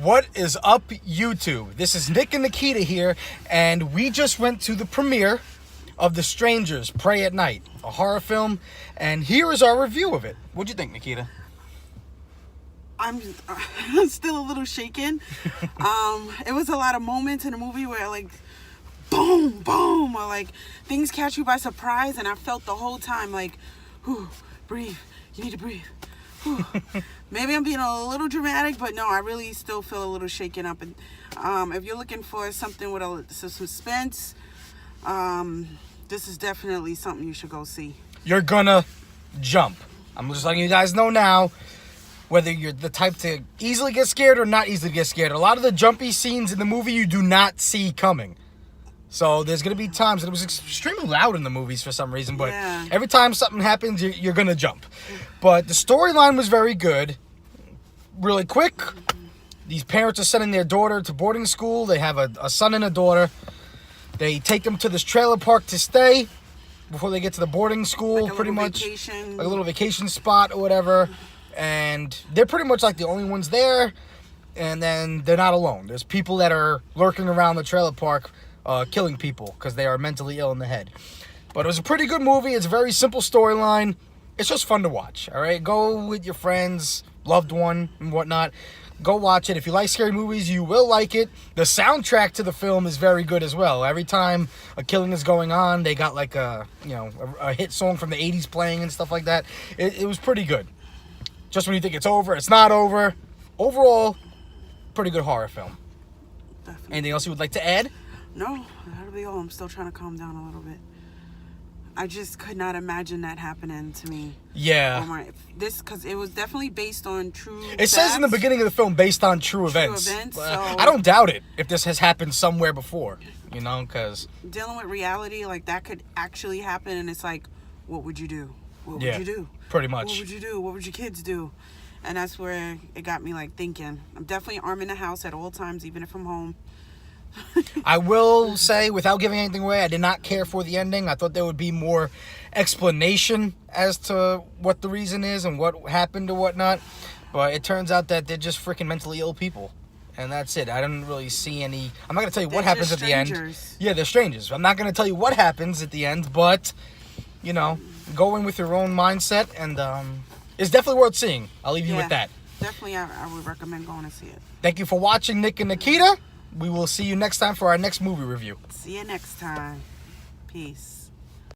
What is up, YouTube? This is Nick and Nikeeta here, and we just went to the premiere of The Strangers Pray at Night, a horror film, and here is our review of it. What'd you think, Nikeeta? I'm still a little shaken. It was a lot of moments in the movie where like boom, boom, or like things catch you by surprise, and I felt the whole time like, whew, breathe. You need to breathe. Maybe I'm being a little dramatic, but no, I really still feel a little shaken up. And if you're looking for something with some suspense, this is definitely something you should go see. You're gonna jump. I'm just letting you guys know now, whether you're the type to easily get scared or not easily get scared. A lot of the jumpy scenes in the movie you do not see coming. So there's going to be times, and it was extremely loud in the movies for some reason, but yeah. Every time something happens, you're going to jump. But the storyline was very good. Really quick, these parents are sending their daughter to boarding school. They have a son and a daughter. They take them to this trailer park to stay before they get to the boarding school, like pretty much. Vacation. Like a little vacation spot or whatever. And they're pretty much like the only ones there. And then they're not alone. There's people that are lurking around the trailer park killing people because they are mentally ill in the head. But it was a pretty good movie. It's a very simple storyline. It's just fun to watch, all right? Go with your friends, loved one, and whatnot. Go watch it. If you like scary movies, you will like it. The soundtrack to the film is very good as well. Every time a killing is going on, they got like a hit song from the 80s playing and stuff like that. It was pretty good. Just when you think it's over, it's not over. Overall, pretty good horror film. Definitely. Anything else you would like to add? No, that'll be all. I'm still trying to calm down a little bit. I just could not imagine that happening to me. Yeah. Because it was definitely based on true It says in the beginning of the film, based on true events. So I don't doubt it if this has happened somewhere before, because dealing with reality, like that could actually happen, and it's like, what would you do? What would you do? Pretty much. What would you do? What would your kids do? And that's where it got me like thinking. I'm definitely arming the house at all times, even if I'm home. I will say, without giving anything away, I did not care for the ending. I thought there would be more explanation as to what the reason is and what happened or whatnot. But it turns out that they're just freaking mentally ill people. And that's it. I didn't really see any... I'm not going to tell you what happens at the end. Yeah, they're strangers. I'm not going to tell you what happens at the end, but, go in with your own mindset, and it's definitely worth seeing. I'll leave you with that. Definitely, I would recommend going to see it. Thank you for watching Nick and Nikeeta. We will see you next time for our next movie review. See you next time. Peace.